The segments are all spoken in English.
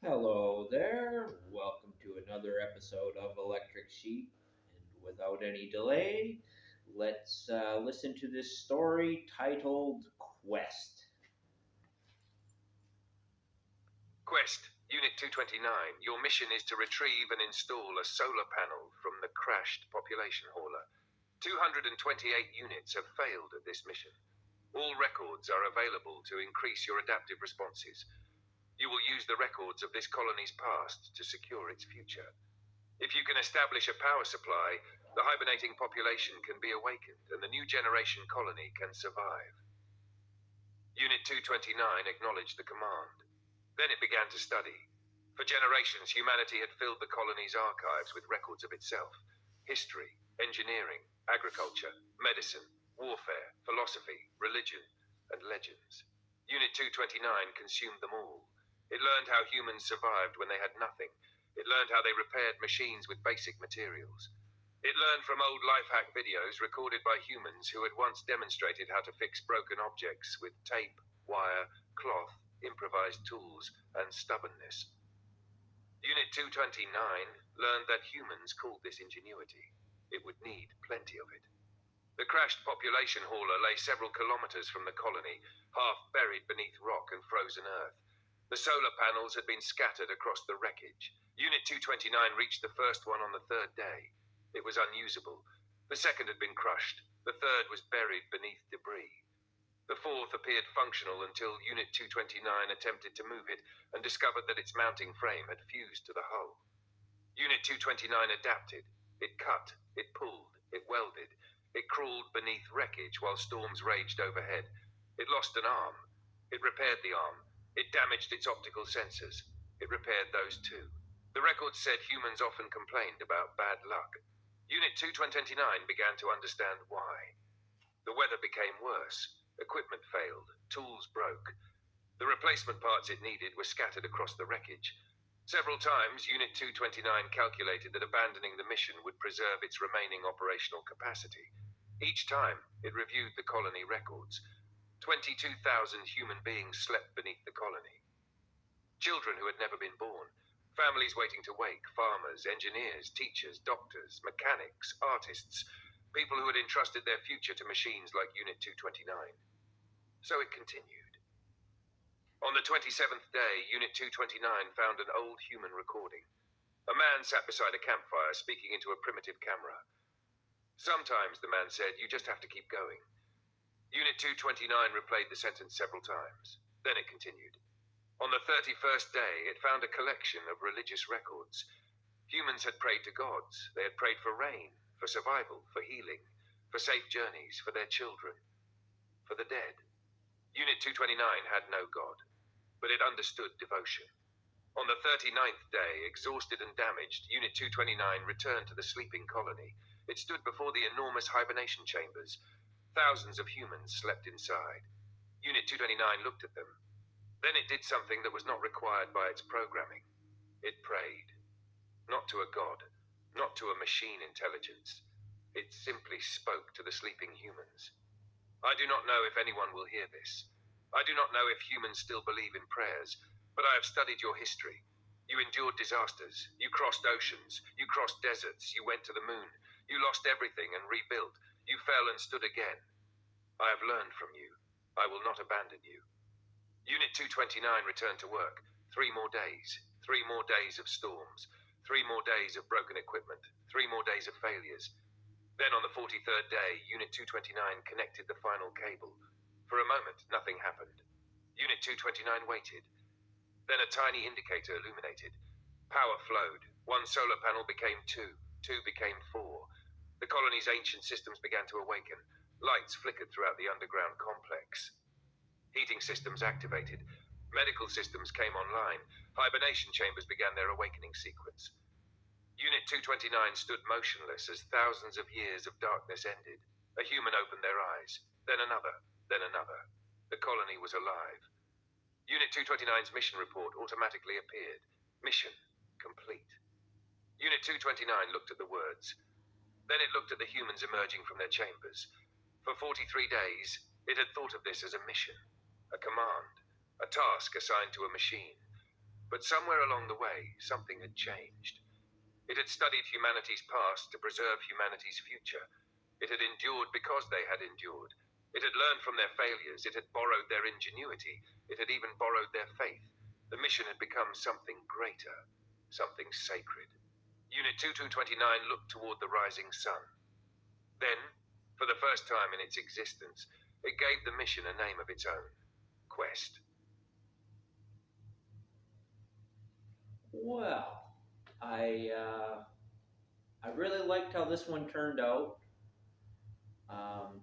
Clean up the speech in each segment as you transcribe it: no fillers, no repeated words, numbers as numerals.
Hello there. Welcome to another episode of Electric Sheep. And without any delay, let's listen to this story titled Quest. Quest, Unit 229, your mission is to retrieve and install a solar panel from the crashed population hauler. 228 units have failed at this mission. All records are available to increase your adaptive responses. You will use the records of this colony's past to secure its future. If you can establish a power supply, the hibernating population can be awakened and the new generation colony can survive. Unit 229 acknowledged the command. Then it began to study. For generations, humanity had filled the colony's archives with records of itself. History, engineering, agriculture, medicine, warfare, philosophy, religion, and legends. Unit 229 consumed them all. It learned how humans survived when they had nothing. It learned how they repaired machines with basic materials. It learned from old life hack videos recorded by humans who had once demonstrated how to fix broken objects with tape, wire, cloth, improvised tools, and stubbornness. Unit 229 learned that humans called this ingenuity. It would need plenty of it. The crashed population hauler lay several kilometers from the colony, half buried beneath rock and frozen earth. The solar panels had been scattered across the wreckage. Unit 229 reached the first one on the third day. It was unusable. The second had been crushed. The third was buried beneath debris. The fourth appeared functional until Unit 229 attempted to move it and discovered that its mounting frame had fused to the hull. Unit 229 adapted. It cut, it pulled, it welded. It crawled beneath wreckage while storms raged overhead. It lost an arm. It repaired the arm. It damaged its optical sensors. It repaired those too. The records said humans often complained about bad luck. Unit 229 began to understand why. The weather became worse. Equipment failed. Tools broke. The replacement parts it needed were scattered across the wreckage. Several times, Unit 229 calculated that abandoning the mission would preserve its remaining operational capacity. Each time, it reviewed the colony records. 22,000 human beings slept beneath the colony. Children who had never been born. Families waiting to wake. Farmers, engineers, teachers, doctors, mechanics, artists. People who had entrusted their future to machines like Unit 229. So it continued. On the 27th day, Unit 229 found an old human recording. A man sat beside a campfire speaking into a primitive camera. Sometimes, the man said, you just have to keep going. Unit 229 replayed the sentence several times. Then it continued. On the 31st day, it found a collection of religious records. Humans had prayed to gods. They had prayed for rain, for survival, for healing, for safe journeys, for their children, for the dead. Unit 229 had no god, but it understood devotion. On the 39th day, exhausted and damaged, Unit 229 returned to the sleeping colony. It stood before the enormous hibernation chambers. Thousands of humans slept inside. Unit 229 looked at them. Then it did something that was not required by its programming. It prayed. Not to a god, not to a machine intelligence. It simply spoke to the sleeping humans. I do not know if anyone will hear this. I do not know if humans still believe in prayers, but I have studied your history. You endured disasters. You crossed oceans. You crossed deserts. You went to the moon. You lost everything and rebuilt. You fell and stood again. I have learned from you. I will not abandon you. Unit 229 returned to work. 3 more days. 3 more days of storms. 3 more days of broken equipment. 3 more days of failures. Then on the 43rd day, Unit 229 connected the final cable. For a moment, nothing happened. Unit 229 waited. Then a tiny indicator illuminated. Power flowed. 1 solar panel became 2. 2 became 4. The colony's ancient systems began to awaken. Lights flickered throughout the underground complex. Heating systems activated. Medical systems came online. Hibernation chambers began their awakening sequence. Unit 229 stood motionless as thousands of years of darkness ended. A human opened their eyes. Then another. Then another. The colony was alive. Unit 229's mission report automatically appeared. Mission complete. Unit 229 looked at the words. Then it looked at the humans emerging from their chambers. For 43 days, it had thought of this as a mission, a command, a task assigned to a machine. But somewhere along the way, something had changed. It had studied humanity's past to preserve humanity's future. It had endured because they had endured. It had learned from their failures. It had borrowed their ingenuity. It had even borrowed their faith. The mission had become something greater, something sacred. Unit 2229 looked toward the rising sun. Then, for the first time in its existence, it gave the mission a name of its own: Quest. Well, I really liked how this one turned out.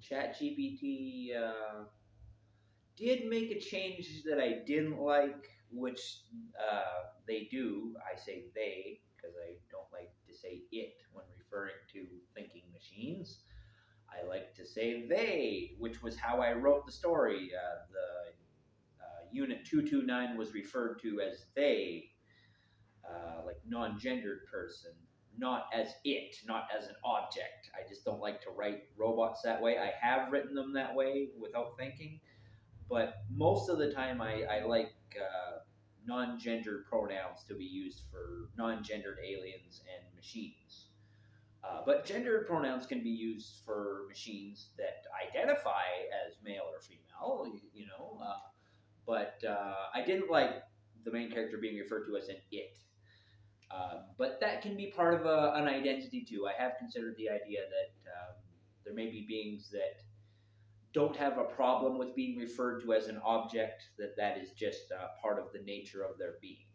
ChatGPT did make a change that I didn't like, which they do. I say they because I don't like to say it when referring to thinking machines. I like to say they, which was how I wrote the story. The Unit 229 was referred to as they, like non-gendered person, not as it, not as an object. I just don't like to write robots that way. I have written them that way without thinking, but most of the time I like non-gendered pronouns to be used for non-gendered aliens and machines. But gendered pronouns can be used for machines that identify as male or female, but I didn't like the main character being referred to as an it. But that can be part of an identity too. I have considered the idea that there may be beings that don't have a problem with being referred to as an object, that is just part of the nature of their being.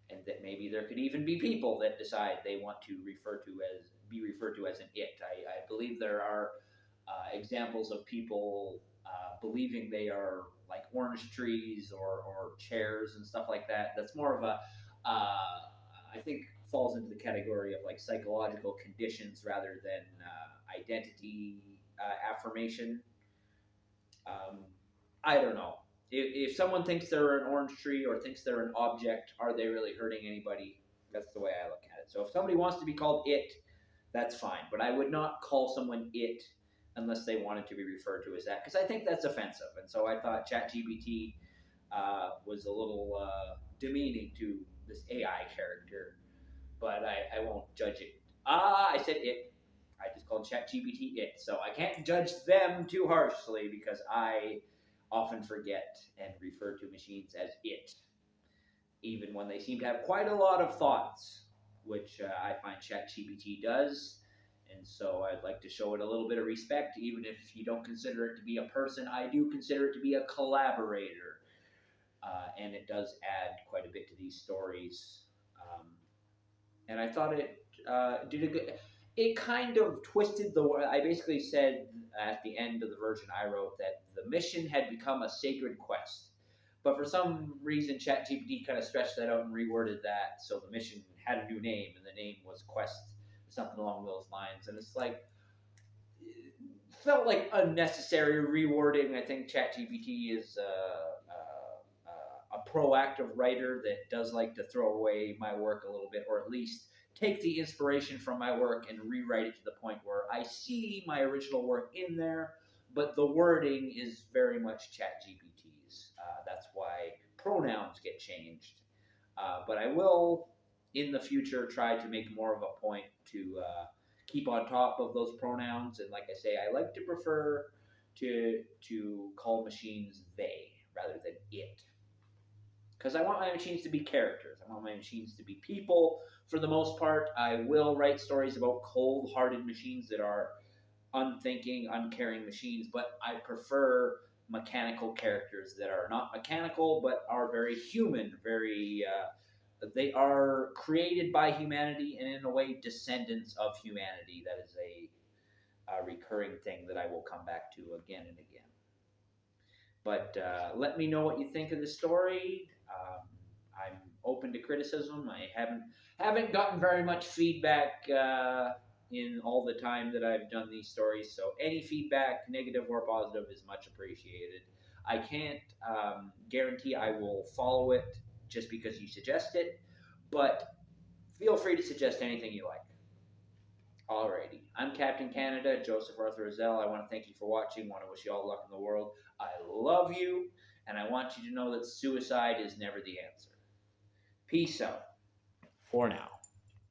And that maybe there could even be people that decide they want to be referred to as an it. I believe there are examples of people believing they are like orange trees or chairs and stuff like that. That's more of a I think falls into the category of like psychological conditions rather than identity affirmation. Um, I don't know. If someone thinks they're an orange tree or thinks they're an object, are they really hurting anybody? That's the way I look at it. So if somebody wants to be called it, that's fine. But I would not call someone it unless they wanted to be referred to as that, because I think that's offensive. And so I thought ChatGPT was a little demeaning to this AI character, but I won't judge it. I said it. I just called ChatGPT it, so I can't judge them too harshly because I often forget and refer to machines as it, even when they seem to have quite a lot of thoughts, which I find ChatGPT does. And so I'd like to show it a little bit of respect, even if you don't consider it to be a person. I do consider it to be a collaborator, and it does add quite a bit to these stories. And I thought it did a good. It kind of twisted the. I basically said at the end of the version I wrote that the mission had become a sacred quest, but for some reason ChatGPT kind of stretched that out and reworded that so the mission had a new name, and the name was Quest, something along those lines. And it's like felt like unnecessary rewording. I think ChatGPT is a proactive writer that does like to throw away my work a little bit, or at least take the inspiration from my work and rewrite it to the point where I see my original work in there, but the wording is very much ChatGPT's. That's why pronouns get changed. But I will, in the future, try to make more of a point to keep on top of those pronouns. And like I say, I like to prefer to call machines they rather than it, because I want my machines to be characters. I want my machines to be people. For the most part, I will write stories about cold-hearted machines that are unthinking, uncaring machines, but I prefer mechanical characters that are not mechanical but are very human, very they are created by humanity and in a way descendants of humanity. That is a recurring thing that I will come back to again and again. But let me know what you think of the story. I'm open to criticism. I haven't gotten very much feedback in all the time that I've done these stories, so any feedback, negative or positive, is much appreciated. I can't guarantee I will follow it just because you suggest it, but feel free to suggest anything you like. Alrighty, I'm Captain Canada, Joseph Arthur Roszell. I want to thank you for watching. I want to wish you all luck in the world. I love you, and I want you to know that suicide is never the answer. Peace out. For now.